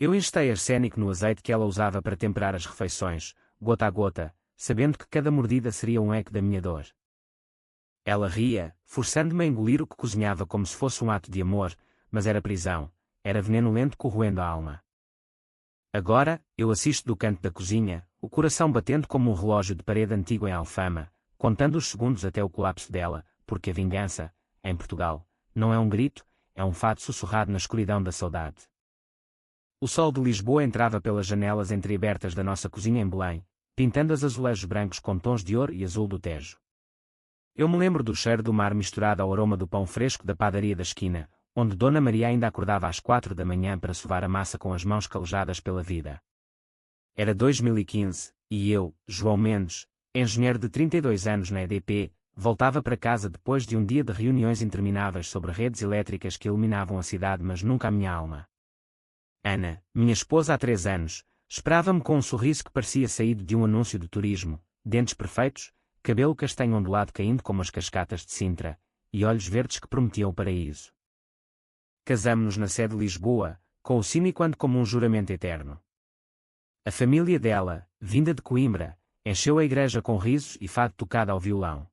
Eu injetei arsênico no azeite que ela usava para temperar as refeições, gota a gota, sabendo que cada mordida seria um eco da minha dor. Ela ria, forçando-me a engolir o que cozinhava como se fosse um ato de amor, mas era prisão, era veneno lento corroendo a alma. Agora, eu assisto do canto da cozinha, o coração batendo como um relógio de parede antigo em Alfama, contando os segundos até o colapso dela, porque a vingança, em Portugal, não é um grito, é um fado sussurrado na escuridão da saudade. O sol de Lisboa entrava pelas janelas entreabertas da nossa cozinha em Belém, pintando os azulejos brancos com tons de ouro e azul do Tejo. Eu me lembro do cheiro do mar misturado ao aroma do pão fresco da padaria da esquina, onde Dona Maria ainda acordava às 4 da manhã para sovar a massa com as mãos calejadas pela vida. Era 2015, e eu, João Mendes, engenheiro de 32 anos na EDP, voltava para casa depois de um dia de reuniões intermináveis sobre redes elétricas que iluminavam a cidade mas nunca a minha alma. Ana, minha esposa há 3 anos, esperava-me com um sorriso que parecia saído de um anúncio de turismo, dentes perfeitos, cabelo castanho ondulado caindo como as cascatas de Sintra, e olhos verdes que prometiam o paraíso. Casamo-nos na sede de Lisboa, com o sine qua non como um juramento eterno. A família dela, vinda de Coimbra, encheu a igreja com risos e fado tocado ao violão.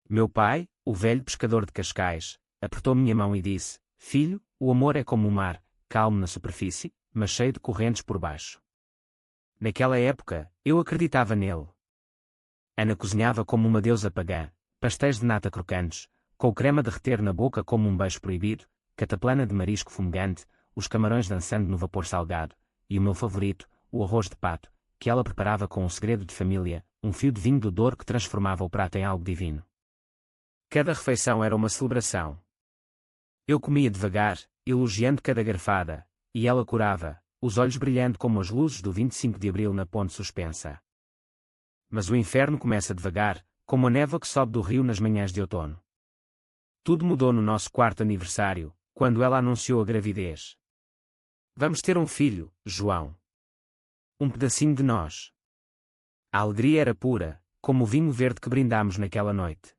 Meu pai, o velho pescador de Cascais, apertou minha mão e disse: "Filho, o amor é como o mar, calmo na superfície, mas cheio de correntes por baixo." Naquela época, eu acreditava nele. Ana cozinhava como uma deusa pagã, pastéis de nata crocantes, com o creme a derreter na boca como um beijo proibido, cataplana de marisco fumegante, os camarões dançando no vapor salgado, e o meu favorito, o arroz de pato, que ela preparava com um segredo de família, um fio de vinho do Douro que transformava o prato em algo divino. Cada refeição era uma celebração. Eu comia devagar, elogiando cada garfada, e ela curava, os olhos brilhando como as luzes do 25 de Abril na ponte suspensa. Mas o inferno começa devagar, como a névoa que sobe do rio nas manhãs de outono. Tudo mudou no nosso 4º aniversário, quando ela anunciou a gravidez. "Vamos ter um filho, João. Um pedacinho de nós." A alegria era pura, como o vinho verde que brindámos naquela noite.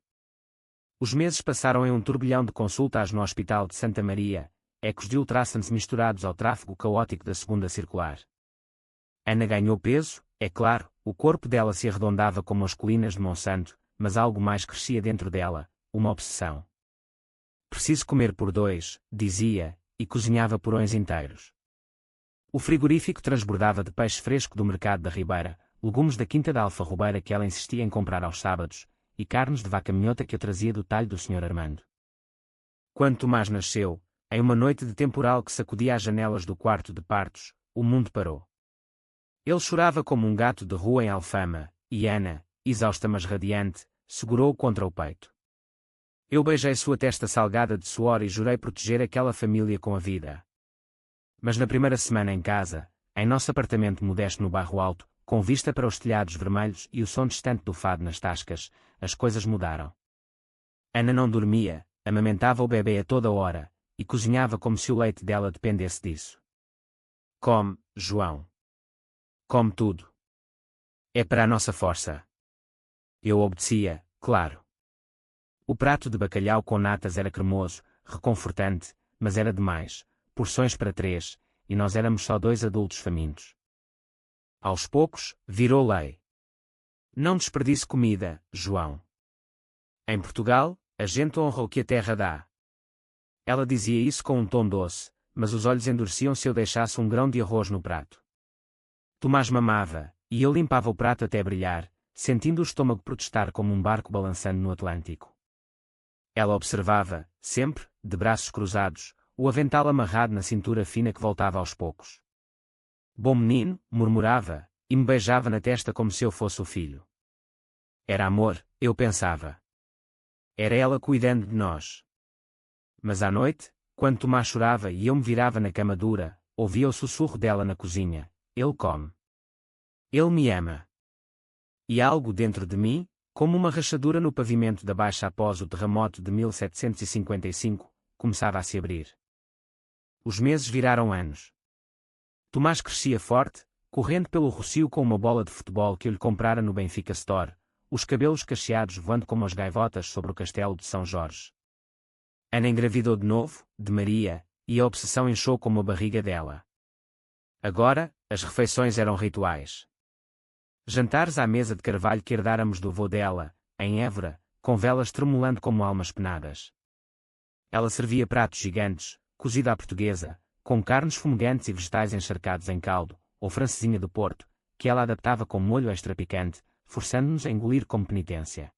Os meses passaram em um turbilhão de consultas no Hospital de Santa Maria, ecos de ultrassons misturados ao tráfego caótico da segunda circular. Ana ganhou peso, é claro, o corpo dela se arredondava como as colinas de Monsanto, mas algo mais crescia dentro dela, uma obsessão. "Preciso comer por 2", dizia, e cozinhava porões inteiros. O frigorífico transbordava de peixe fresco do mercado da Ribeira, legumes da quinta da Alfarrobeira que ela insistia em comprar aos sábados, e carnes de vaca minhota que eu trazia do talho do Sr. Armando. Quando Tomás nasceu, em uma noite de temporal que sacudia as janelas do quarto de partos, o mundo parou. Ele chorava como um gato de rua em Alfama, e Ana, exausta mas radiante, segurou-o contra o peito. Eu beijei sua testa salgada de suor e jurei proteger aquela família com a vida. Mas na primeira semana em casa, em nosso apartamento modesto no Bairro Alto, com vista para os telhados vermelhos e o som distante do fado nas tascas, as coisas mudaram. Ana não dormia, amamentava o bebê a toda hora, e cozinhava como se o leite dela dependesse disso. "Come, João. Come tudo. É para a nossa força." Eu obedecia, claro. O prato de bacalhau com natas era cremoso, reconfortante, mas era demais, porções para 3, e nós éramos só 2 adultos famintos. Aos poucos, virou lei. "Não desperdice comida, João. Em Portugal, a gente honra o que a terra dá." Ela dizia isso com um tom doce, mas os olhos endureciam se eu deixasse um grão de arroz no prato. Tomás mamava, e eu limpava o prato até brilhar, sentindo o estômago protestar como um barco balançando no Atlântico. Ela observava, sempre, de braços cruzados, o avental amarrado na cintura fina que voltava aos poucos. "Bom menino", murmurava, e me beijava na testa como se eu fosse o filho. Era amor, eu pensava. Era ela cuidando de nós. Mas à noite, quando Tomás chorava e eu me virava na cama dura, ouvia o sussurro dela na cozinha: "Ele come. Ele me ama." E algo dentro de mim, como uma rachadura no pavimento da Baixa após o terremoto de 1755, começava a se abrir. Os meses viraram anos. Tomás crescia forte, correndo pelo rocio com uma bola de futebol que eu lhe comprara no Benfica Store, os cabelos cacheados voando como as gaivotas sobre o castelo de São Jorge. Ana engravidou de novo, de Maria, e a obsessão inchou como a barriga dela. Agora, as refeições eram rituais. Jantares à mesa de carvalho que herdáramos do avô dela, em Évora, com velas tremulando como almas penadas. Ela servia pratos gigantes, cozida à portuguesa, com carnes fumegantes e vegetais encharcados em caldo, ou francesinha do Porto, que ela adaptava com molho extra picante, forçando-nos a engolir como penitência.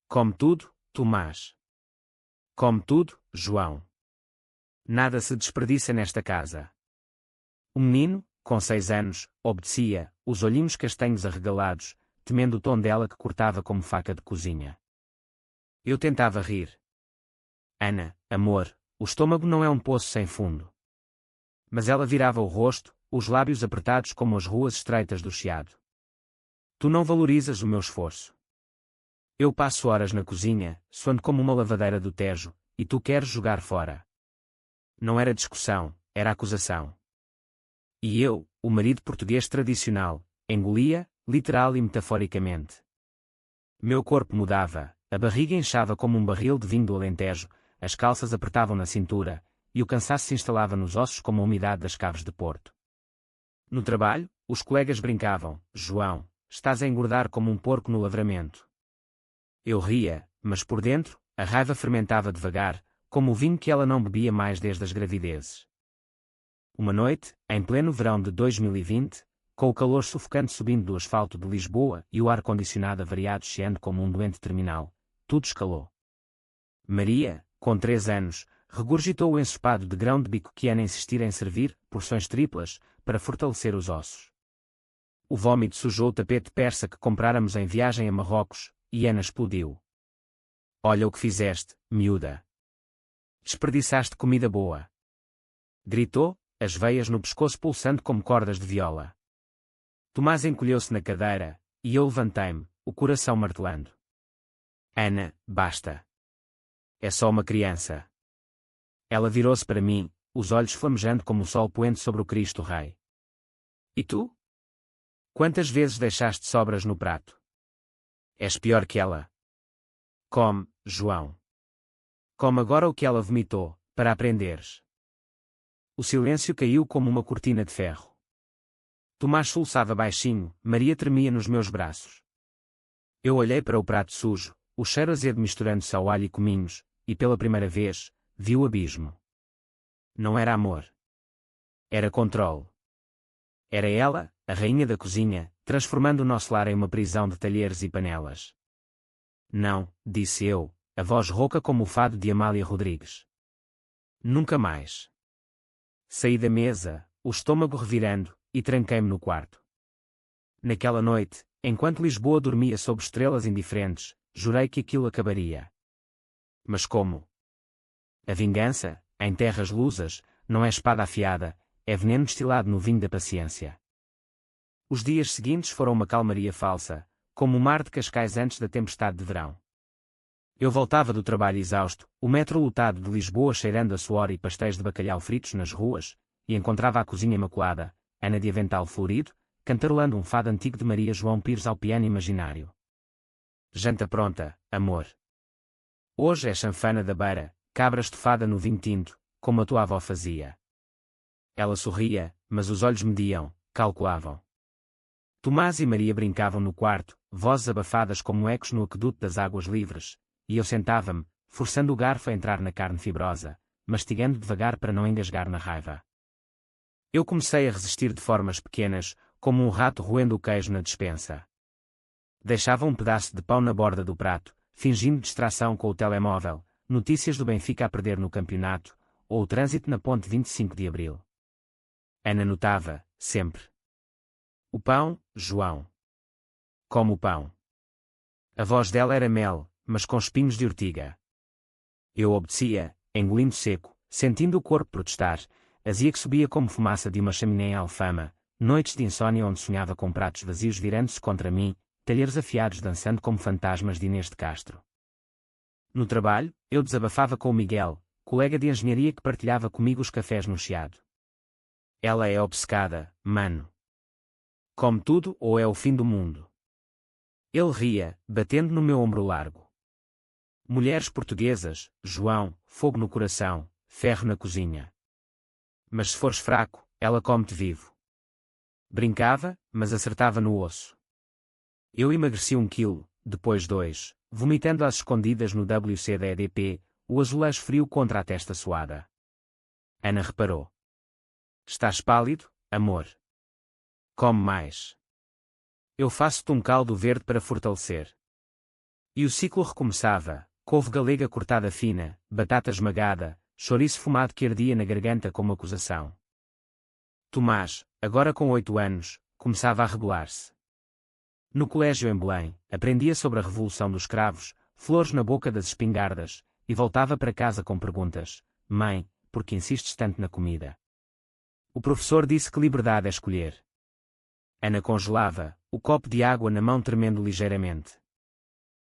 Come tudo, Tomás. Come tudo, João. Nada se desperdiça nesta casa. O menino, com 6 anos, obedecia, os olhinhos castanhos arregalados, temendo o tom dela que cortava como faca de cozinha. Eu tentava rir. Ana, amor, o estômago não é um poço sem fundo. Mas ela virava o rosto, os lábios apertados como as ruas estreitas do Chiado. Tu não valorizas o meu esforço. Eu passo horas na cozinha, suando como uma lavadeira do Tejo, e tu queres jogar fora. Não era discussão, era acusação. E eu, o marido português tradicional, engolia, literal e metaforicamente. Meu corpo mudava, a barriga inchava como um barril de vinho do Alentejo, as calças apertavam na cintura, e o cansaço se instalava nos ossos como a umidade das caves de Porto. No trabalho, os colegas brincavam: João, estás a engordar como um porco no lavramento. Eu ria, mas por dentro, a raiva fermentava devagar, como o vinho que ela não bebia mais desde as gravidezes. Uma noite, em pleno verão de 2020, com o calor sufocante subindo do asfalto de Lisboa e o ar-condicionado avariado chiando como um doente terminal, tudo escalou. Maria, com 3 anos, regurgitou o ensopado de grão de bico que Ana insistira em servir, porções triplas, para fortalecer os ossos. O vômito sujou o tapete persa que compráramos em viagem a Marrocos, e Ana explodiu. Olha o que fizeste, miúda. Desperdiçaste comida boa. Gritou, as veias no pescoço pulsando como cordas de viola. Tomás encolheu-se na cadeira, e eu levantei-me, o coração martelando. Ana, basta. É só uma criança. Ela virou-se para mim, os olhos flamejando como o sol poente sobre o Cristo Rei. E tu? Quantas vezes deixaste sobras no prato? És pior que ela. Come, João. Come agora o que ela vomitou, para aprenderes. O silêncio caiu como uma cortina de ferro. Tomás soluçava baixinho, Maria tremia nos meus braços. Eu olhei para o prato sujo, o cheiro azedo misturando-se ao alho e cominhos, e pela primeira vez, vi o abismo. Não era amor. Era controle. Era ela, a rainha da cozinha, transformando o nosso lar em uma prisão de talheres e panelas. Não, disse eu, a voz rouca como o fado de Amália Rodrigues. Nunca mais. Saí da mesa, o estômago revirando, e tranquei-me no quarto. Naquela noite, enquanto Lisboa dormia sob estrelas indiferentes, jurei que aquilo acabaria. Mas como? A vingança, em terras lusas, não é espada afiada, é veneno destilado no vinho da paciência. Os dias seguintes foram uma calmaria falsa, como o mar de Cascais antes da tempestade de verão. Eu voltava do trabalho exausto, o metro lotado de Lisboa cheirando a suor e pastéis de bacalhau fritos nas ruas, e encontrava a cozinha imaculada, Ana de avental florido, cantarolando um fado antigo de Maria João Pires ao piano imaginário. Janta pronta, amor. Hoje é chanfana da beira, cabra estofada no vinho tinto, como a tua avó fazia. Ela sorria, mas os olhos mediam, calculavam. Tomás e Maria brincavam no quarto, vozes abafadas como ecos no aqueduto das águas livres, e eu sentava-me, forçando o garfo a entrar na carne fibrosa, mastigando devagar para não engasgar na raiva. Eu comecei a resistir de formas pequenas, como um rato roendo o queijo na despensa. Deixava um pedaço de pão na borda do prato, fingindo distração com o telemóvel, notícias do Benfica a perder no campeonato, ou o trânsito na ponte 25 de Abril. Ana notava, sempre. O pão, João. Como o pão. A voz dela era mel, mas com espinhos de ortiga. Eu obedecia, engolindo seco, sentindo o corpo protestar, azia que subia como fumaça de uma chaminé em Alfama, noites de insônia onde sonhava com pratos vazios virando-se contra mim, talheres afiados dançando como fantasmas de Inês de Castro. No trabalho, eu desabafava com o Miguel, colega de engenharia que partilhava comigo os cafés no Chiado. Ela é obcecada, mano. Come tudo ou é o fim do mundo. Ele ria, batendo no meu ombro largo. Mulheres portuguesas, João, fogo no coração, ferro na cozinha. Mas se fores fraco, Ela come-te vivo. Brincava, mas acertava no osso. Eu emagreci 1 quilo, depois 2, vomitando às escondidas no WC-DDP, o azulejo frio contra a testa suada. Ana reparou. Estás pálido, amor. Come mais. Eu faço-te um caldo verde para fortalecer. E o ciclo recomeçava, couve galega cortada fina, batata esmagada, chouriço fumado que ardia na garganta como acusação. Tomás, agora com 8 anos, começava a rebelar-se. No colégio em Belém, aprendia sobre a Revolução dos Cravos, flores na boca das espingardas, e voltava para casa com perguntas. Mãe, por que insistes tanto na comida? O professor disse que liberdade é escolher. Ana congelava, o copo de água na mão tremendo ligeiramente.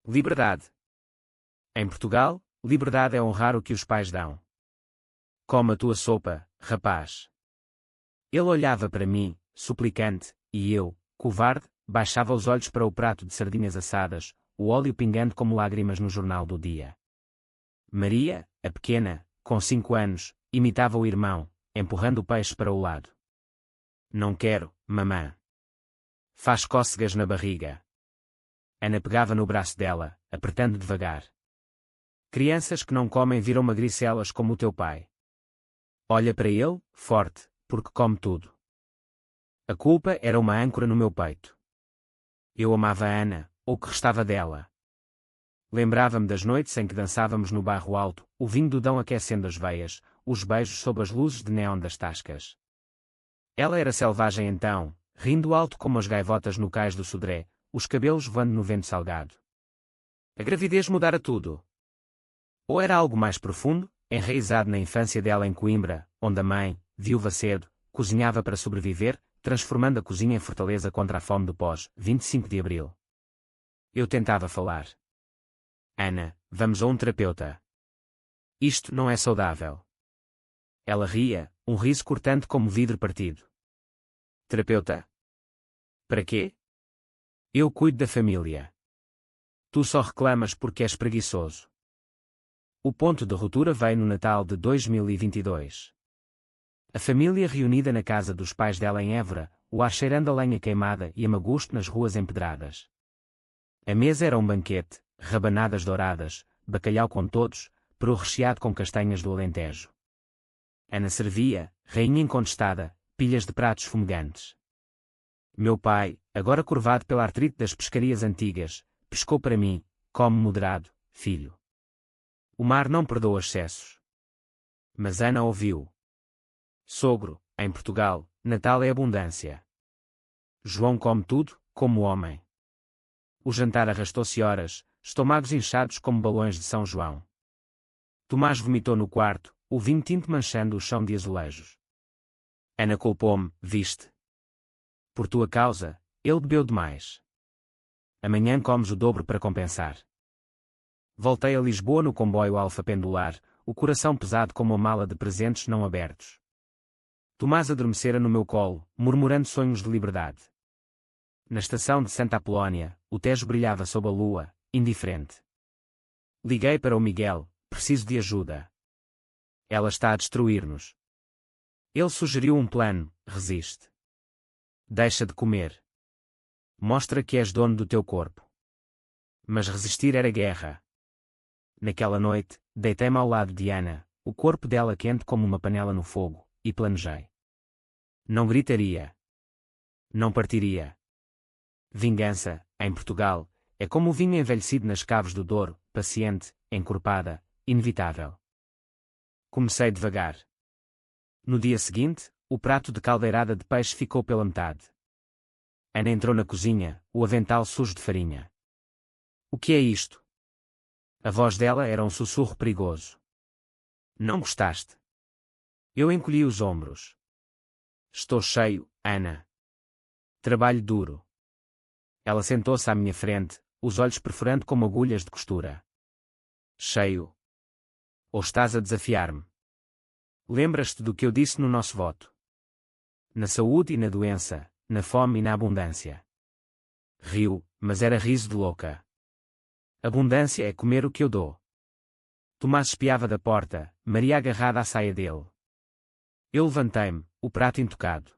Liberdade. Em Portugal, liberdade é honrar o que os pais dão. Come a tua sopa, rapaz. Ele olhava para mim, suplicante, e eu, covarde, baixava os olhos para o prato de sardinhas assadas, o óleo pingando como lágrimas no jornal do dia. Maria, a pequena, com 5 anos, imitava o irmão, empurrando o peixe para o lado. Não quero, mamã. Faz cócegas na barriga. Ana pegava no braço dela, apertando devagar. Crianças que não comem viram magricelas como o teu pai. Olha para ele, forte, porque come tudo. A culpa era uma âncora no meu peito. Eu amava a Ana, ou o que restava dela. Lembrava-me das noites em que dançávamos no bairro alto, o vinho do Dão aquecendo as veias, os beijos sob as luzes de neon das tascas. Ela era selvagem então, rindo alto como as gaivotas no cais do Sodré, os cabelos voando no vento salgado. A gravidez mudara tudo. Ou era algo mais profundo, enraizado na infância dela em Coimbra, onde a mãe, viúva cedo, cozinhava para sobreviver, transformando a cozinha em fortaleza contra a fome do pós-25 de Abril. Eu tentava falar. Ana, vamos a um terapeuta. Isto não é saudável. Ela ria, um riso cortante como vidro partido. Terapeuta? Para quê? Eu cuido da família. Tu só reclamas porque és preguiçoso. O ponto de ruptura veio no Natal de 2022. A família reunida na casa dos pais dela em Évora, o ar cheirando a lenha queimada e a magusto nas ruas empedradas. A mesa era um banquete, rabanadas douradas, bacalhau com todos, peru recheado com castanhas do Alentejo. Ana servia, rainha incontestada, pilhas de pratos fumegantes. Meu pai, agora curvado pela artrite das pescarias antigas, pescou para mim, come moderado, filho. O mar não perdoa excessos. Mas Ana ouviu. Sogro, em Portugal, Natal é abundância. João come tudo, como homem. O jantar arrastou-se horas, estômagos inchados como balões de São João. Tomás vomitou no quarto, o vinho tinto manchando o chão de azulejos. Ana culpou-me, viste? Por tua causa, ele bebeu demais. Amanhã comes o dobro para compensar. Voltei a Lisboa no comboio Alfa Pendular, o coração pesado como uma mala de presentes não abertos. Tomás adormecera no meu colo, murmurando sonhos de liberdade. Na estação de Santa Apolónia, o Tejo brilhava sob a lua, indiferente. Liguei para o Miguel, preciso de ajuda. Ela está a destruir-nos. Ele sugeriu um plano, resiste. Deixa de comer. Mostra que és dono do teu corpo. Mas resistir era guerra. Naquela noite, deitei-me ao lado de Ana, o corpo dela quente como uma panela no fogo, e planejei. Não gritaria. Não partiria. Vingança, em Portugal, é como o vinho envelhecido nas caves do Douro, paciente, encorpada, inevitável. Comecei devagar. No dia seguinte, o prato de caldeirada de peixe ficou pela metade. Ana entrou na cozinha, o avental sujo de farinha. O que é isto? A voz dela era um sussurro perigoso. Não gostaste? Eu encolhi os ombros. Estou cheio, Ana. Trabalho duro. Ela sentou-se à minha frente, os olhos perfurando como agulhas de costura. Cheio. Ou estás a desafiar-me? Lembras-te do que eu disse no nosso voto? Na saúde e na doença, na fome e na abundância. Riu, mas era riso de louca. Abundância é comer o que eu dou. Tomás espiava da porta, Maria agarrada à saia dele. Eu levantei-me, o prato intocado.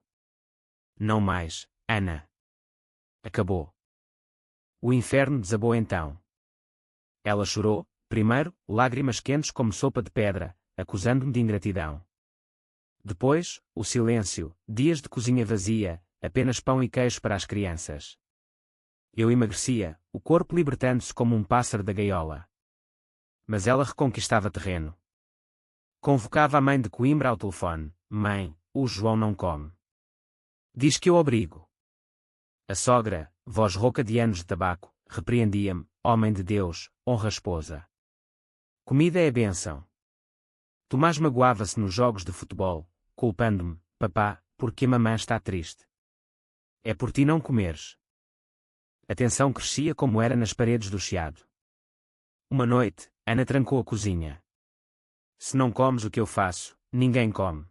Não mais, Ana. Acabou. O inferno desabou então. Ela chorou, primeiro, lágrimas quentes como sopa de pedra, acusando-me de ingratidão. Depois, o silêncio, dias de cozinha vazia, apenas pão e queijo para as crianças. Eu emagrecia, o corpo libertando-se como um pássaro da gaiola. Mas ela reconquistava terreno. Convocava a mãe de Coimbra ao telefone. Mãe, o João não come. Diz que eu obrigo. A sogra, voz rouca de anos de tabaco, repreendia-me. Homem de Deus, honra a esposa. Comida é bênção. Tomás magoava-se nos jogos de futebol, culpando-me, papá, porque a mamã está triste. É por ti não comeres. A tensão crescia como era nas paredes do chiado. Uma noite, Ana trancou a cozinha. Se não comes o que eu faço, ninguém come.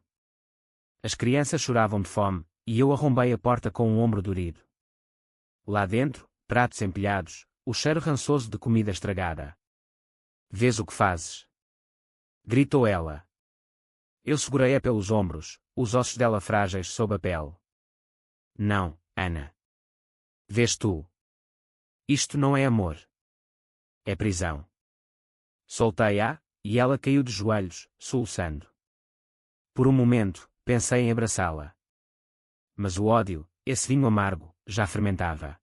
As crianças choravam de fome, e eu arrombei a porta com um ombro dorido. Lá dentro, pratos empilhados, o cheiro rançoso de comida estragada. Vês o que fazes? Gritou ela. Eu segurei-a pelos ombros, os ossos dela frágeis sob a pele. Não, Ana. Vês tu? Isto não é amor. É prisão. Soltei-a, e ela caiu de joelhos, soluçando. Por um momento, pensei em abraçá-la. Mas o ódio, esse vinho amargo, já fermentava.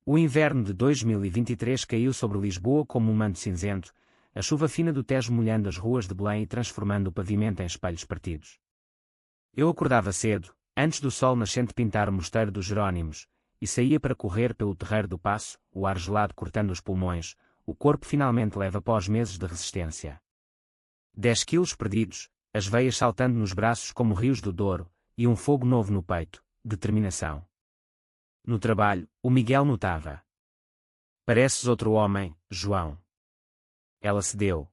O inverno de 2023 caiu sobre Lisboa como um manto cinzento, a chuva fina do Tejo molhando as ruas de Belém e transformando o pavimento em espelhos partidos. Eu acordava cedo, antes do sol nascente pintar o mosteiro dos Jerónimos, e saía para correr pelo terreiro do Paço, o ar gelado cortando os pulmões, o corpo finalmente leva após meses de resistência. 10 quilos perdidos, as veias saltando nos braços como rios do Douro, e um fogo novo no peito, determinação. No trabalho, o Miguel notava. Pareces outro homem, João. Ela cedeu.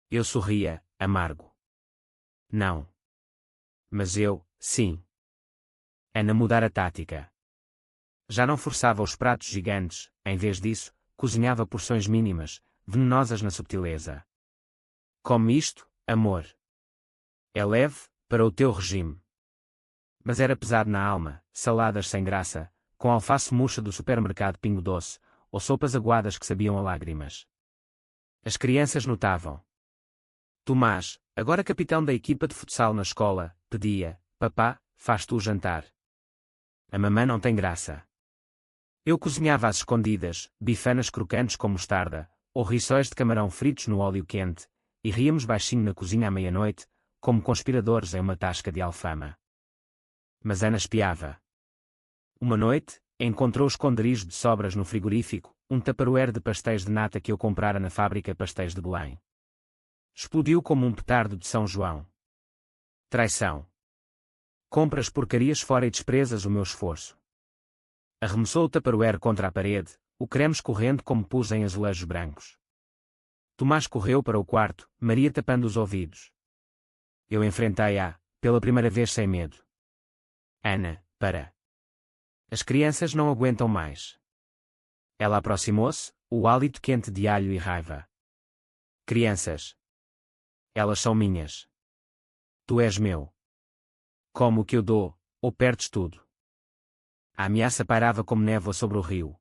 Eu sorria, amargo. Não. Mas eu, sim. Ana mudar a tática. Já não forçava os pratos gigantes, em vez disso, cozinhava porções mínimas, venenosas na subtileza. Come isto, amor. É leve, para o teu regime. Mas era pesado na alma, saladas sem graça, com alface murcha do supermercado Pingo Doce, ou sopas aguadas que sabiam a lágrimas. As crianças notavam. Tomás, agora capitão da equipa de futsal na escola, pedia, papá, faz tu o jantar. A mamã não tem graça. Eu cozinhava às escondidas, bifanas crocantes com mostarda, ou rissóis de camarão fritos no óleo quente, e ríamos baixinho na cozinha à meia-noite, como conspiradores em uma tasca de alfama. Mas Ana espiava. Uma noite, encontrou esconderijos de sobras no frigorífico, um tupperware de pastéis de nata que eu comprara na fábrica Pastéis de Belém. Explodiu como um petardo de São João. Traição. Compras porcarias fora e desprezas o meu esforço. Arremessou o tupperware contra a parede, o creme escorrendo como pus em azulejos brancos. Tomás correu para o quarto, Maria tapando os ouvidos. Eu enfrentei-a, pela primeira vez sem medo. Ana, para. As crianças não aguentam mais. Ela aproximou-se, o hálito quente de alho e raiva. Crianças. Elas são minhas. Tu és meu. Como o que eu dou, ou perdes tudo. A ameaça pairava como névoa sobre o rio.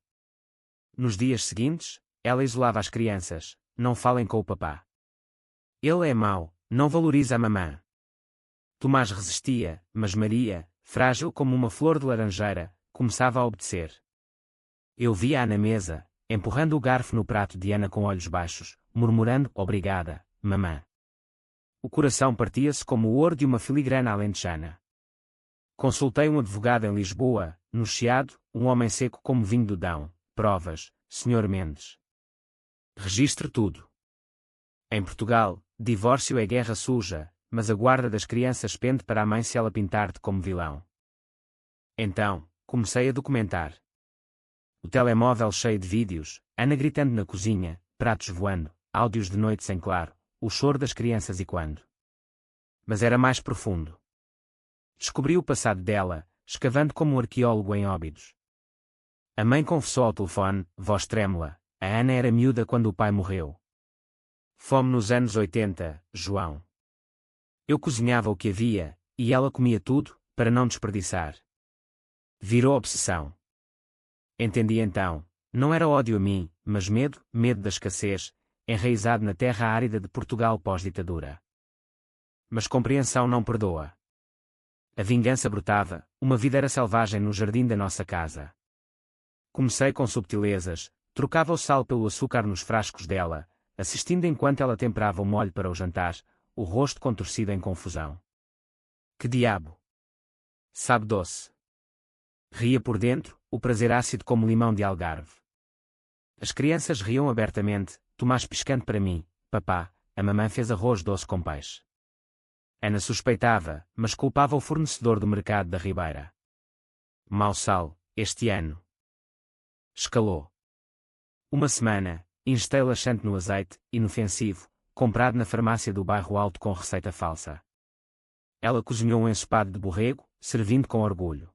Nos dias seguintes, ela isolava as crianças, não falem com o papá. Ele é mau, não valoriza a mamã. Tomás resistia, mas Maria, frágil como uma flor de laranjeira, começava a obedecer. Eu via-a na mesa, empurrando o garfo no prato de Ana com olhos baixos, murmurando, obrigada, mamã. O coração partia-se como o ouro de uma filigrana alentejana. Consultei um advogado em Lisboa, no Chiado, um homem seco como vinho do Dão. Provas, Sr. Mendes. Registre tudo. Em Portugal, divórcio é guerra suja, mas a guarda das crianças pende para a mãe se ela pintar-te como vilão. Então, comecei a documentar. O telemóvel cheio de vídeos, Ana gritando na cozinha, pratos voando, áudios de noite sem claro, o choro das crianças e quando. Mas era mais profundo. Descobri o passado dela, escavando como um arqueólogo em Óbidos. A mãe confessou ao telefone, voz trêmula, a Ana era miúda quando o pai morreu. Fome nos anos 80, João. Eu cozinhava o que havia, e ela comia tudo, para não desperdiçar. Virou obsessão. Entendi então, não era ódio a mim, mas medo da escassez, enraizado na terra árida de Portugal pós-ditadura. Mas compreensão não perdoa. A vingança brotava, uma vida era selvagem no jardim da nossa casa. Comecei com subtilezas, trocava o sal pelo açúcar nos frascos dela, assistindo enquanto ela temperava o molho para o jantar, o rosto contorcido em confusão. Que diabo! Sabe doce. Ria por dentro, o prazer ácido como limão de Algarve. As crianças riam abertamente, Tomás piscando para mim, papá, a mamãe fez arroz doce com peixe. Ana suspeitava, mas culpava o fornecedor do mercado da Ribeira. Mau sal, este ano. Escalou. Uma semana, instei laxante no azeite, inofensivo, comprado na farmácia do bairro Alto com receita falsa. Ela cozinhou um ensopado de borrego, servindo com orgulho.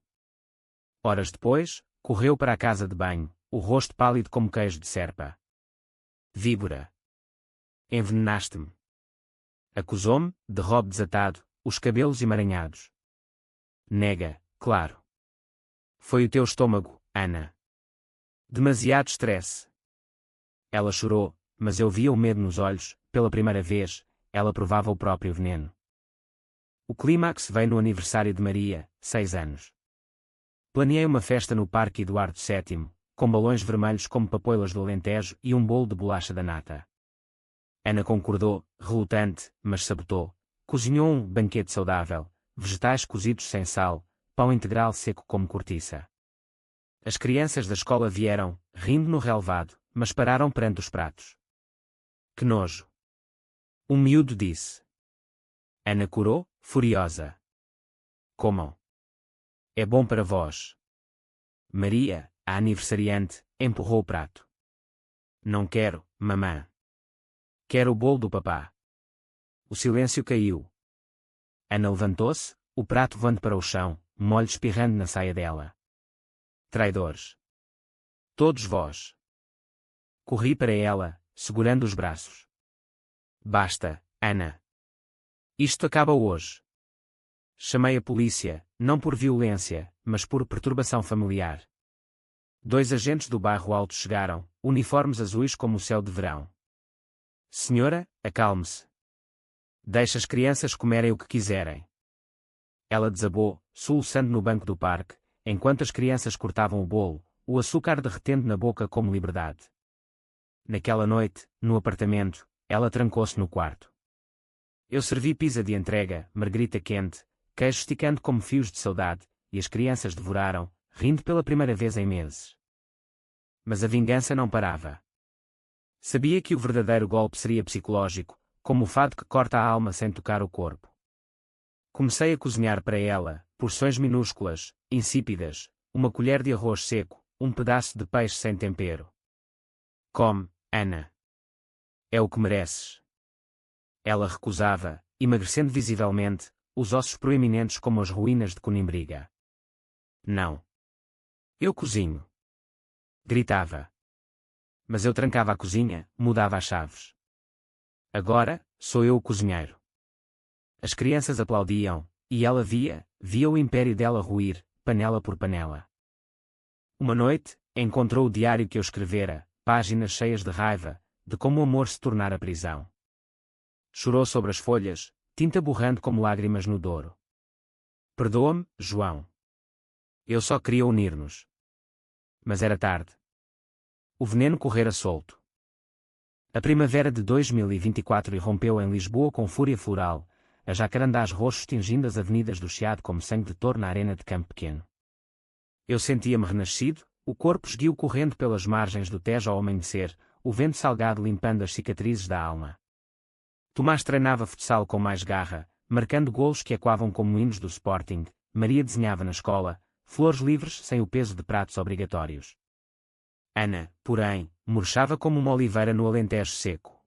Horas depois, correu para a casa de banho, o rosto pálido como queijo de serpa. Víbora. Envenenaste-me. Acusou-me, de robe desatado, os cabelos emaranhados. Nega, claro. Foi o teu estômago, Ana. Demasiado estresse. Ela chorou, mas eu via o medo nos olhos, pela primeira vez, ela provava o próprio veneno. O clímax veio no aniversário de Maria, 6 anos. Planeei uma festa no Parque Eduardo VII, com balões vermelhos como papoilas do Alentejo e um bolo de bolacha da nata. Ana concordou, relutante, mas sabotou. Cozinhou um banquete saudável, vegetais cozidos sem sal, pão integral seco como cortiça. As crianças da escola vieram, rindo no relvado, mas pararam perante os pratos. Que nojo! Um miúdo disse. Ana corou, furiosa. Comam. É bom para vós. Maria, a aniversariante, empurrou o prato. Não quero, mamã. Quero o bolo do papá. O silêncio caiu. Ana levantou-se, o prato voando para o chão, molho espirrando na saia dela. Traidores. Todos vós. Corri para ela, segurando os braços. Basta, Ana. Isto acaba hoje. Chamei a polícia, não por violência, mas por perturbação familiar. 2 agentes do bairro Alto chegaram, uniformes azuis como o céu de verão. Senhora, acalme-se. Deixe as crianças comerem o que quiserem. Ela desabou, soluçando no banco do parque, enquanto as crianças cortavam o bolo, o açúcar derretendo na boca como liberdade. Naquela noite, no apartamento, ela trancou-se no quarto. Eu servi pizza de entrega, margarita quente, queijo esticando como fios de saudade, e as crianças devoraram, rindo pela primeira vez em meses. Mas a vingança não parava. Sabia que o verdadeiro golpe seria psicológico, como o fado que corta a alma sem tocar o corpo. Comecei a cozinhar para ela, porções minúsculas, insípidas, uma colher de arroz seco, um pedaço de peixe sem tempero. Come, Ana. É o que mereces. Ela recusava, emagrecendo visivelmente, os ossos proeminentes como as ruínas de Conimbriga. Não. Eu cozinho. Gritava. Mas eu trancava a cozinha, mudava as chaves. Agora, sou eu o cozinheiro. As crianças aplaudiam, e ela via o império dela ruir, panela por panela. Uma noite, encontrou o diário que eu escrevera, páginas cheias de raiva, de como o amor se tornara prisão. Chorou sobre as folhas, tinta borrando como lágrimas no Douro. Perdoa-me, João. Eu só queria unir-nos. Mas era tarde. O veneno correra solto. A primavera de 2024 irrompeu em Lisboa com fúria floral, a jacarandás roxos tingindo as avenidas do Chiado como sangue de touro na arena de Campo Pequeno. Eu sentia-me renascido, o corpo esguio correndo pelas margens do Tejo ao amanhecer, o vento salgado limpando as cicatrizes da alma. Tomás treinava futsal com mais garra, marcando golos que ecoavam como hinos do Sporting. Maria desenhava na escola, flores livres sem o peso de pratos obrigatórios. Ana, porém, murchava como uma oliveira no Alentejo seco.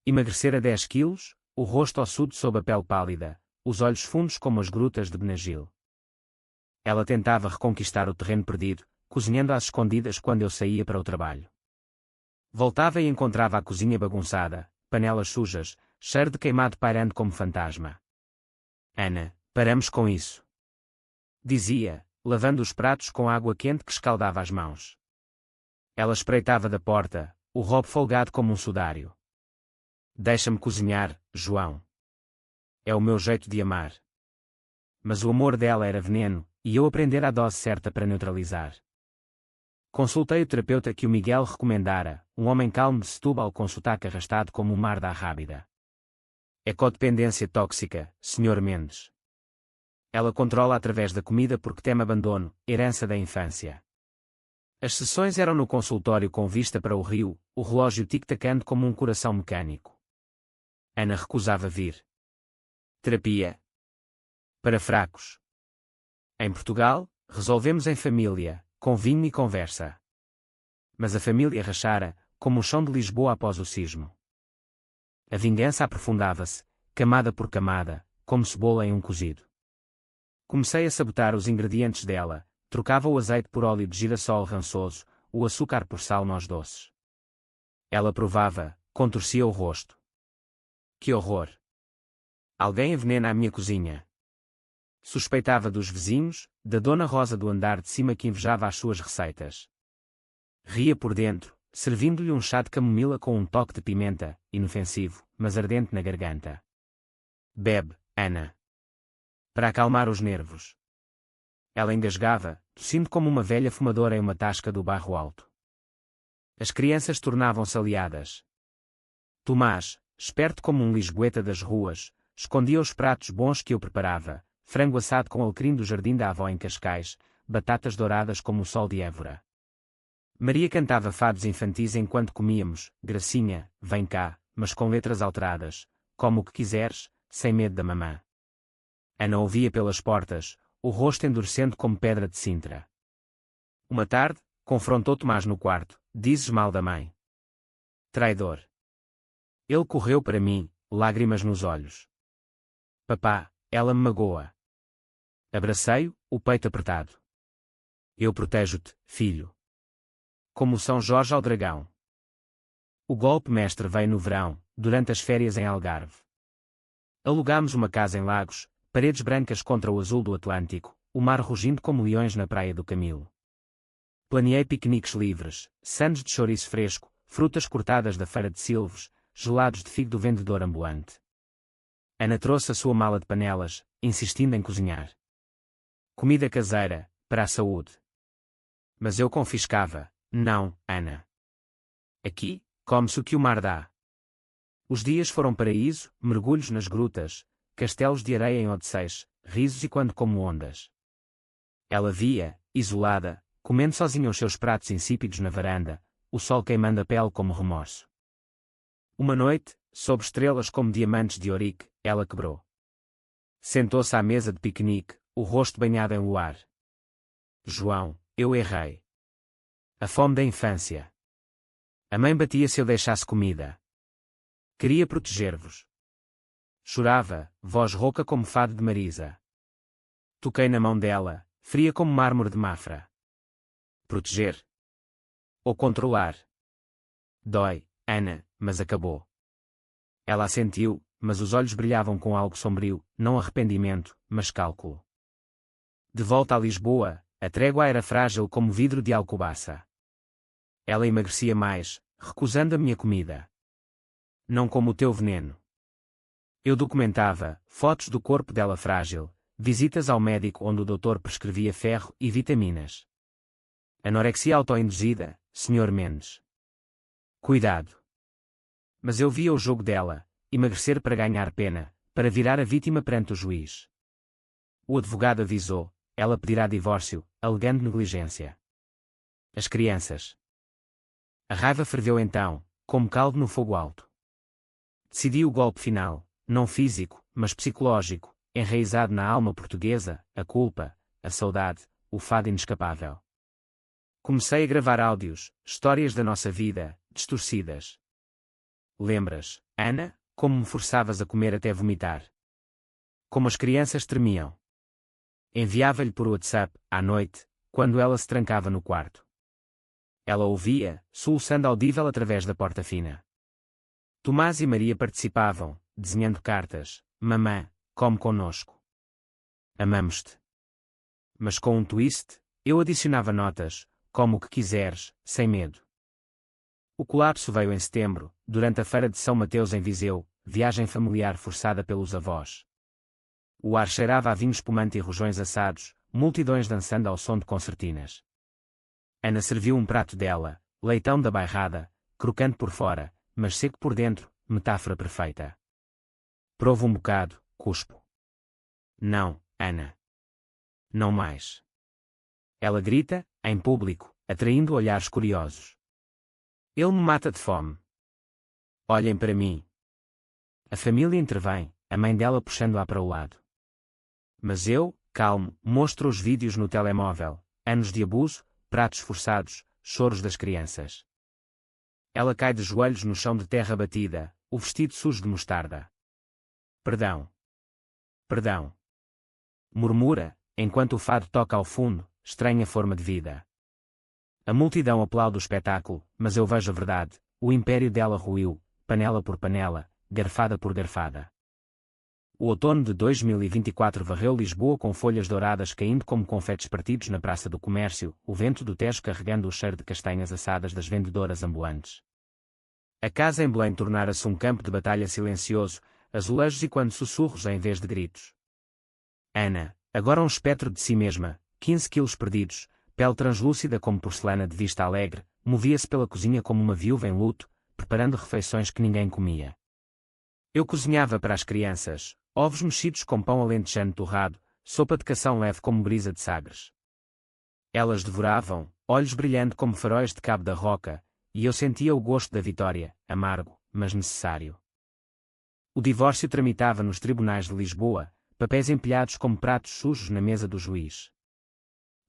Emagrecera 10 quilos, o rosto ossudo sob a pele pálida, os olhos fundos como as grutas de Benagil. Ela tentava reconquistar o terreno perdido, cozinhando às escondidas quando eu saía para o trabalho. Voltava e encontrava a cozinha bagunçada, panelas sujas, cheiro de queimado pairando como fantasma. Ana, paramos com isso. Dizia, lavando os pratos com água quente que escaldava as mãos. Ela espreitava da porta, o robe folgado como um sudário. Deixa-me cozinhar, João. É o meu jeito de amar. Mas o amor dela era veneno, e eu aprendera a dose certa para neutralizar. Consultei o terapeuta que o Miguel recomendara, um homem calmo de Setúbal com sotaque arrastado como o mar da Arrábida. É codependência tóxica, Sr. Mendes. Ela controla através da comida porque teme abandono, herança da infância. As sessões eram no consultório com vista para o rio, o relógio tic-tacando como um coração mecânico. Ana recusava vir. Terapia. Para fracos. Em Portugal, resolvemos em família, com vinho e conversa. Mas a família rachara, como o chão de Lisboa após o sismo. A vingança aprofundava-se, camada por camada, como cebola em um cozido. Comecei a sabotar os ingredientes dela, trocava o azeite por óleo de girassol rançoso, o açúcar por sal nós doces. Ela provava, contorcia o rosto. Que horror! Alguém envenena a minha cozinha. Suspeitava dos vizinhos, da Dona Rosa do andar de cima que invejava as suas receitas. Ria por dentro, servindo-lhe um chá de camomila com um toque de pimenta, inofensivo, mas ardente na garganta. Bebe, Ana. Para acalmar os nervos. Ela engasgava, tossindo como uma velha fumadora em uma tasca do Barro Alto. As crianças tornavam-se aliadas. Tomás, esperto como um lisboeta das ruas, escondia os pratos bons que eu preparava, frango assado com alecrim do jardim da avó em Cascais, batatas douradas como o sol de Évora. Maria cantava fados infantis enquanto comíamos, Gracinha, vem cá, mas com letras alteradas, como o que quiseres, sem medo da mamã. Ana ouvia pelas portas, o rosto endurecendo como pedra de Sintra. Uma tarde, confrontou Tomás no quarto, dizes mal da mãe. Traidor. Ele correu para mim, lágrimas nos olhos. Papá, ela me magoa. Abracei-o, o peito apertado. Eu protejo-te, filho. Como São Jorge ao dragão. O golpe mestre veio no verão, durante as férias em Algarve. Alugámos uma casa em Lagos, paredes brancas contra o azul do Atlântico, o mar rugindo como leões na praia do Camilo. Planeei piqueniques livres, sandes de chouriço fresco, frutas cortadas da feira de Silves, gelados de figo do vendedor ambulante. Ana trouxe a sua mala de panelas, insistindo em cozinhar. Comida caseira, para a saúde. Mas eu confiscava. Não, Ana. Aqui, come-se o que o mar dá. Os dias foram paraíso, mergulhos nas grutas, castelos de areia em Odisseis, risos e quando como ondas. Ela via, isolada, comendo sozinha os seus pratos insípidos na varanda, o sol queimando a pele como remorso. Uma noite, sob estrelas como diamantes de ourique, ela quebrou. Sentou-se à mesa de piquenique, o rosto banhado em luar. João, eu errei. A fome da infância. A mãe batia se eu deixasse comida. Queria proteger-vos. Chorava, voz rouca como fado de Marisa. Toquei na mão dela, fria como mármore de Mafra. Proteger? Ou controlar? Dói, Ana, mas acabou. Ela assentiu, mas os olhos brilhavam com algo sombrio, não arrependimento, mas cálculo. De volta a Lisboa, a trégua era frágil como vidro de alcobaça. Ela emagrecia mais, recusando a minha comida. Não como o teu veneno. Eu documentava, fotos do corpo dela frágil, visitas ao médico onde o doutor prescrevia ferro e vitaminas. Anorexia autoinduzida, Sr. Mendes. Cuidado. Mas eu via o jogo dela, emagrecer para ganhar pena, para virar a vítima perante o juiz. O advogado avisou, ela pedirá divórcio, alegando negligência. As crianças. A raiva ferveu então, como caldo no fogo alto. Decidi o golpe final, não físico, mas psicológico, enraizado na alma portuguesa, a culpa, a saudade, o fado inescapável. Comecei a gravar áudios, histórias da nossa vida, distorcidas. Lembras, Ana, como me forçavas a comer até vomitar? Como as crianças tremiam. Enviava-lhe por WhatsApp, à noite, quando ela se trancava no quarto. Ela ouvia, soluçando audível através da porta fina. Tomás e Maria participavam, desenhando cartas. Mamã, come conosco. Amamos-te. Mas com um twist, eu adicionava notas, como o que quiseres, sem medo. O colapso veio em setembro, durante a feira de São Mateus em Viseu, viagem familiar forçada pelos avós. O ar cheirava a vinho espumante e rojões assados, multidões dançando ao som de concertinas. Ana serviu um prato dela, leitão da bairrada, crocante por fora, mas seco por dentro, metáfora perfeita. Provo um bocado, cuspo. Não, Ana. Não mais. Ela grita, em público, atraindo olhares curiosos. Ele me mata de fome. Olhem para mim. A família intervém, a mãe dela puxando-a para o lado. Mas eu, calmo, mostro os vídeos no telemóvel, anos de abuso, pratos forçados, choros das crianças. Ela cai de joelhos no chão de terra batida, o vestido sujo de mostarda. Perdão. Perdão. Murmura, enquanto o fado toca ao fundo, estranha forma de vida. A multidão aplaude o espetáculo, mas eu vejo a verdade, o império dela ruiu, panela por panela, garfada por garfada. O outono de 2024 varreu Lisboa com folhas douradas caindo como confetes partidos na Praça do Comércio, o vento do Tejo carregando o cheiro de castanhas assadas das vendedoras ambulantes. A casa em Belém tornara-se um campo de batalha silencioso, azulejos e quando sussurros em vez de gritos. Ana, agora um espectro de si mesma, 15 quilos perdidos, pele translúcida como porcelana de vista alegre, movia-se pela cozinha como uma viúva em luto, preparando refeições que ninguém comia. Eu cozinhava para as crianças, ovos mexidos com pão alentejano torrado, sopa de cação leve como brisa de Sagres. Elas devoravam, olhos brilhando como faróis de Cabo da Roca, e eu sentia o gosto da vitória, amargo, mas necessário. O divórcio tramitava nos tribunais de Lisboa, papéis empilhados como pratos sujos na mesa do juiz.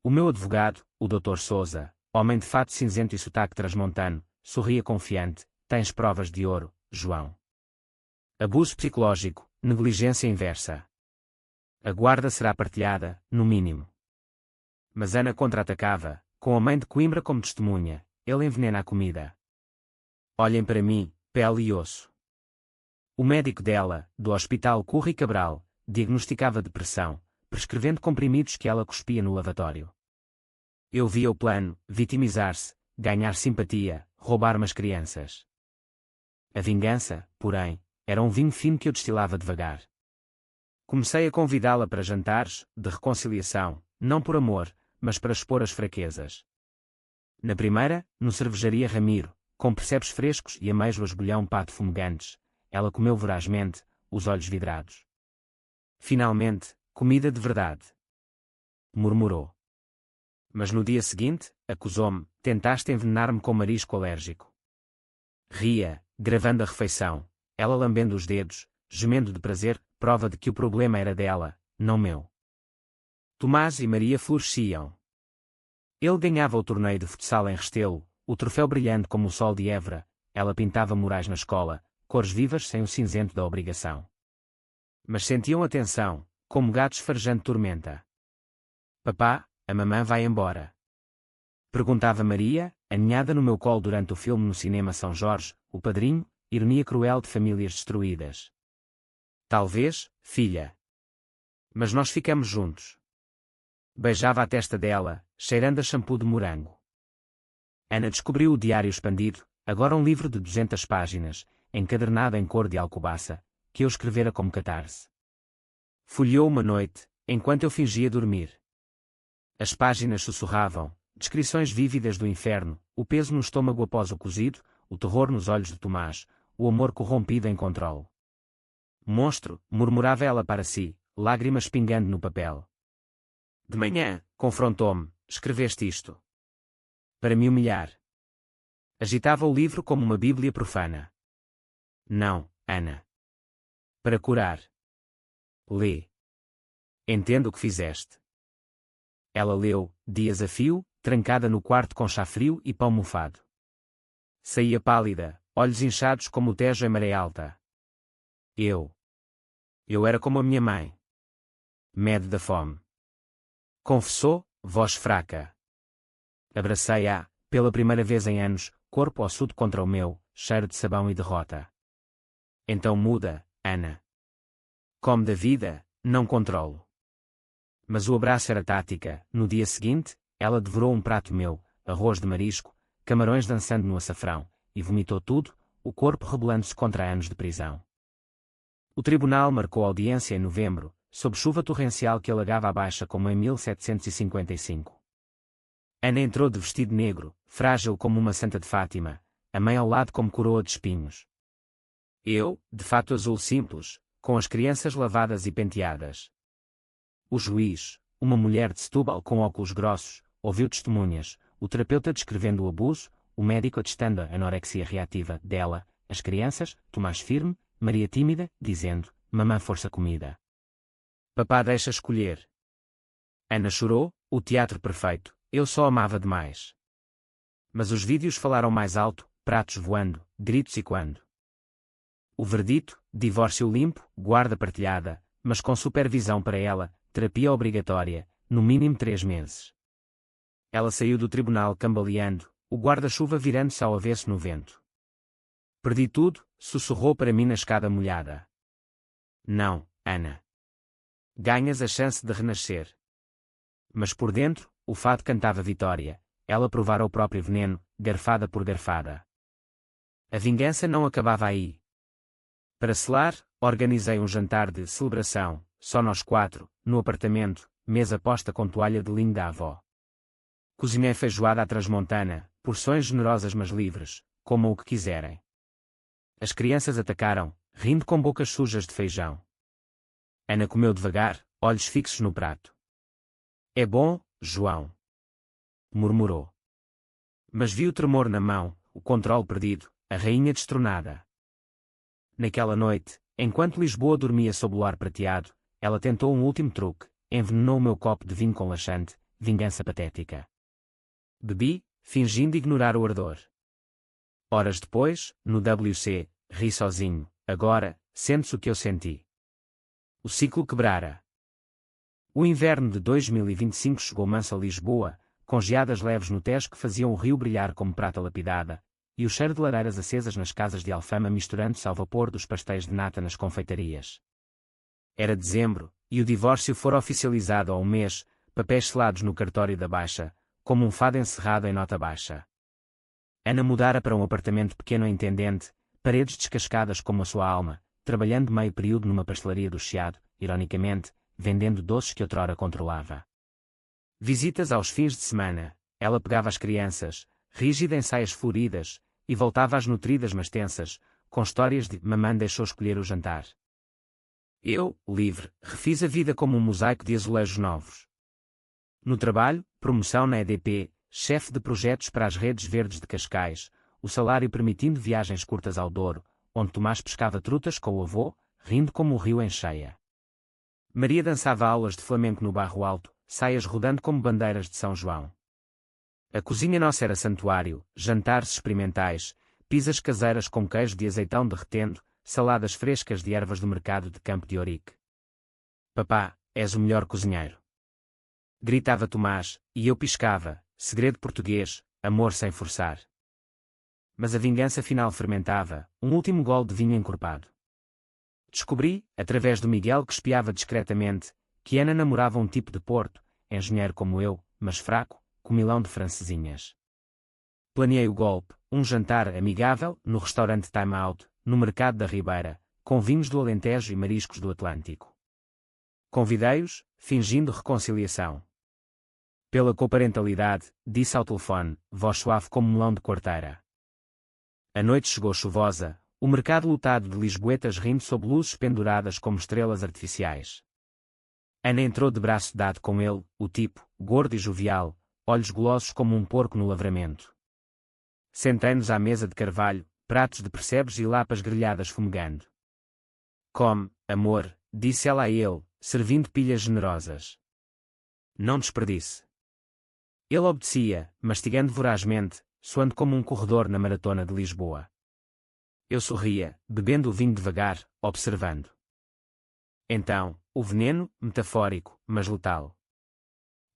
O meu advogado, o Dr. Sousa, homem de fato cinzento e sotaque transmontano, sorria confiante: tens provas de ouro, João. Abuso psicológico, negligência inversa. A guarda será partilhada, no mínimo. Mas Ana contra-atacava, com a mãe de Coimbra como testemunha: ele envenena a comida. Olhem para mim, pele e osso. O médico dela, do Hospital Curri Cabral, diagnosticava depressão, prescrevendo comprimidos que ela cuspia no lavatório. Eu via o plano: vitimizar-se, ganhar simpatia, roubar-me as crianças. A vingança, porém, era um vinho fino que eu destilava devagar. Comecei a convidá-la para jantares, de reconciliação, não por amor, mas para expor as fraquezas. Na primeira, no Cervejaria Ramiro, com percebes frescos e amêijoas bolhão pato fumegantes, ela comeu vorazmente, os olhos vidrados. Finalmente, comida de verdade. Murmurou. Mas no dia seguinte, acusou-me: tentaste envenenar-me com marisco alérgico. Ria, gravando a refeição, ela lambendo os dedos, gemendo de prazer, prova de que o problema era dela, não meu. Tomás e Maria floresciam. Ele ganhava o torneio de futsal em Restelo, o troféu brilhante como o sol de Évora, ela pintava murais na escola, cores vivas sem o cinzento da obrigação. Mas sentiam a tensão, como gatos farejando tormenta. Papá, a mamã vai embora. Perguntava Maria, aninhada no meu colo durante o filme no cinema São Jorge, O Padrinho, ironia cruel de famílias destruídas. Talvez, filha. Mas nós ficamos juntos. Beijava a testa dela, cheirando a shampoo de morango. Ana descobriu o diário expandido, agora um livro de 200 páginas, encadernado em cor de alcobaça, que eu escrevera como catarse. Folheou uma noite, enquanto eu fingia dormir. As páginas sussurravam, descrições vívidas do inferno, o peso no estômago após o cozido, o terror nos olhos de Tomás, o amor corrompido em controle. Monstro, murmurava ela para si, lágrimas pingando no papel. De manhã, confrontou-me: escreveste isto para me humilhar. Agitava o livro como uma bíblia profana. Não, Ana. Para curar. Lê. Entendo o que fizeste. Ela leu, dias a fio, trancada no quarto com chá frio e pão mofado. Saía pálida, olhos inchados como o Tejo em maré alta. Eu era como a minha mãe. Mede da fome. Confessou, voz fraca. Abracei-a, pela primeira vez em anos, corpo ossudo contra o meu, cheiro de sabão e derrota. Então muda, Ana. Come da vida, não controlo. Mas o abraço era tática. No dia seguinte, ela devorou um prato meu, arroz de marisco, camarões dançando no açafrão, e vomitou tudo, o corpo rebelando-se contra anos de prisão. O tribunal marcou audiência em novembro, sob chuva torrencial que alagava a Baixa como em 1755. Ana entrou de vestido negro, frágil como uma santa de Fátima, a mãe ao lado como coroa de espinhos. Eu, de fato azul simples, com as crianças lavadas e penteadas. O juiz, uma mulher de Setúbal com óculos grossos, ouviu testemunhas, o terapeuta descrevendo o abuso, o médico atestando a anorexia reativa dela, as crianças, Tomás firme, Maria tímida, dizendo, mamã força comida. Papá deixa escolher. Ana chorou, o teatro perfeito, eu só amava demais. Mas os vídeos falaram mais alto, pratos voando, gritos e quando. O verdito, divórcio limpo, guarda partilhada, mas com supervisão para ela, terapia obrigatória, no mínimo 3 meses. Ela saiu do tribunal cambaleando, o guarda-chuva virando-se ao avesso no vento. Perdi tudo, sussurrou para mim na escada molhada. Não, Ana. Ganhas a chance de renascer. Mas por dentro, o fado cantava vitória, ela provara o próprio veneno, garfada por garfada. A vingança não acabava aí. Para selar, organizei um jantar de celebração, só nós 4, no apartamento, mesa posta com toalha de linho da avó. Cozinhei feijoada à transmontana, porções generosas mas livres, comam o que quiserem. As crianças atacaram, rindo com bocas sujas de feijão. Ana comeu devagar, olhos fixos no prato. É bom, João? Murmurou. Mas vi o tremor na mão, o controle perdido, a rainha destronada. Naquela noite, enquanto Lisboa dormia sob o ar prateado, ela tentou um último truque, envenenou o meu copo de vinho com laxante, vingança patética. Bebi, fingindo ignorar o ardor. Horas depois, no WC, ri sozinho, agora, sente-se o que eu senti. O ciclo quebrara. O inverno de 2025 chegou manso a Lisboa, com geadas leves no Tejo que faziam o rio brilhar como prata lapidada, e o cheiro de lareiras acesas nas casas de Alfama misturando-se ao vapor dos pastéis de nata nas confeitarias. Era dezembro, e o divórcio fora oficializado há um mês, papéis selados no cartório da Baixa, como um fado encerrado em nota baixa. Ana mudara para um apartamento pequeno e intendente, paredes descascadas como a sua alma, trabalhando meio período numa pastelaria do Chiado, ironicamente, vendendo doces que outrora controlava. Visitas aos fins de semana, ela pegava as crianças, rígida em saias floridas, e voltava às nutridas mas tensas, com histórias de mamãe deixou escolher o jantar. Eu, livre, refiz a vida como um mosaico de azulejos novos. No trabalho, promoção na EDP, chefe de projetos para as redes verdes de Cascais, o salário permitindo viagens curtas ao Douro, onde Tomás pescava trutas com o avô, rindo como o rio em cheia. Maria dançava aulas de flamenco no Barro Alto, saias rodando como bandeiras de São João. A cozinha nossa era santuário, jantares experimentais, pizzas caseiras com queijo de azeitão derretendo, saladas frescas de ervas do mercado de Campo de Ourique. Papá, és o melhor cozinheiro. Gritava Tomás, e eu piscava, segredo português, amor sem forçar. Mas a vingança final fermentava, um último gole de vinho encorpado. Descobri, através do Miguel que espiava discretamente, que Ana namorava um tipo de Porto, engenheiro como eu, mas fraco, comilão de francesinhas. Planeei o golpe, um jantar amigável, no restaurante Time Out, no mercado da Ribeira, com vinhos do Alentejo e mariscos do Atlântico. Convidei-os, fingindo reconciliação. Pela coparentalidade, disse ao telefone, voz suave como melão de quarteira. A noite chegou chuvosa, o mercado lotado de lisboetas rindo sob luzes penduradas como estrelas artificiais. Ana entrou de braço dado com ele, o tipo, gordo e jovial, olhos golosos como um porco no lavramento. Sentei-nos à mesa de carvalho, pratos de percebes e lapas grelhadas fumegando. Come, amor, disse ela a ele, servindo pilhas generosas. Não desperdice. Ele obedecia, mastigando vorazmente, soando como um corredor na maratona de Lisboa. Eu sorria, bebendo o vinho devagar, observando. Então, o veneno, metafórico, mas letal.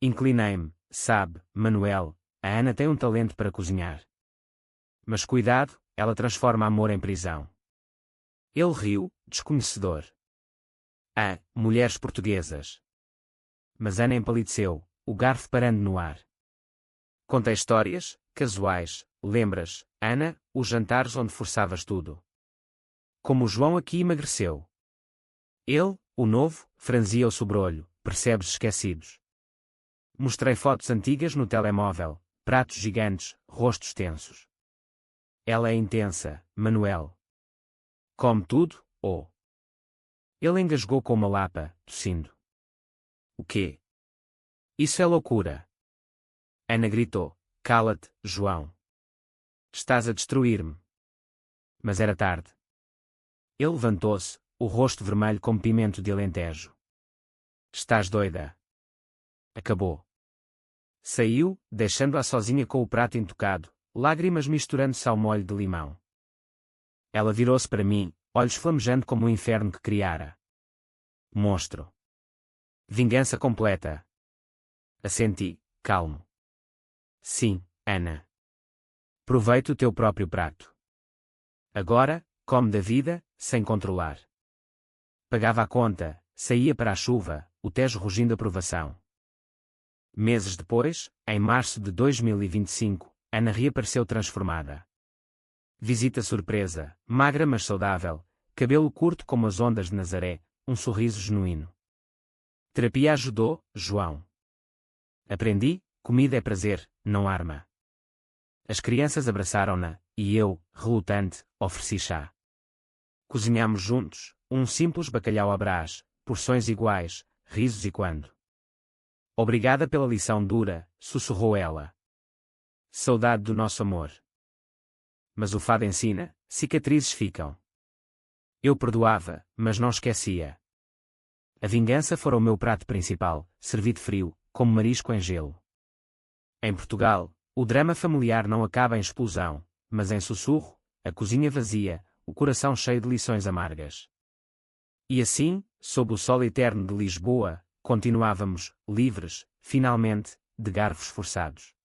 Inclinei-me, sabe, Manuel, a Ana tem um talento para cozinhar. Mas cuidado, ela transforma amor em prisão. Ele riu, desconhecedor. Ah, mulheres portuguesas. mas Ana empalideceu, o garfo parando no ar. Contei histórias, casuais, lembras, Ana, os jantares onde forçavas tudo. Como o João aqui emagreceu. Ele, o novo, franzia o sobrolho, percebes esquecidos. Mostrei fotos antigas no telemóvel, pratos gigantes, rostos tensos. Ela é intensa, Manuel. Come tudo, ou... Ele engasgou com uma lapa, tossindo. O quê? Isso é loucura. Ana gritou, cala-te, João. Estás a destruir-me. Mas era tarde. Ele levantou-se, o rosto vermelho como pimento de alentejo. Estás doida. Acabou. Saiu, deixando-a sozinha com o prato intocado, lágrimas misturando-se ao molho de limão. Ela virou-se para mim, olhos flamejando como o inferno que criara. Monstro. Vingança completa. Assenti, calmo. Sim, Ana. Proveita o teu próprio prato. Agora, come da vida, sem controlar. Pagava a conta, saía para a chuva, o Tejo rugindo aprovação. Meses depois, em março de 2025, Ana reapareceu transformada. Visita surpresa, magra mas saudável, cabelo curto como as ondas de Nazaré, um sorriso genuíno. Terapia ajudou, João. Aprendi, comida é prazer, não arma. As crianças abraçaram-na, e eu, relutante, ofereci chá. Cozinhámos juntos, um simples bacalhau à Brás, porções iguais, risos e quando. Obrigada pela lição dura, sussurrou ela. Saudade do nosso amor. Mas o fado ensina, cicatrizes ficam. Eu perdoava, mas não esquecia. A vingança fora o meu prato principal, servido frio, como marisco em gelo. Em Portugal, o drama familiar não acaba em explosão, mas em sussurro, a cozinha vazia, o coração cheio de lições amargas. E assim, sob o sol eterno de Lisboa, continuávamos, livres, finalmente, de garfos forçados.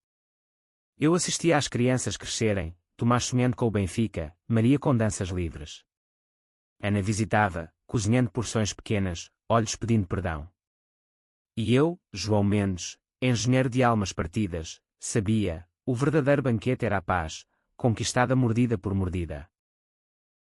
Eu assistia às crianças crescerem, Tomás sonhando com o Benfica, Maria com danças livres. Ana visitava, cozinhando porções pequenas, olhos pedindo perdão. E eu, João Mendes, engenheiro de almas partidas, sabia, o verdadeiro banquete era a paz, conquistada mordida por mordida.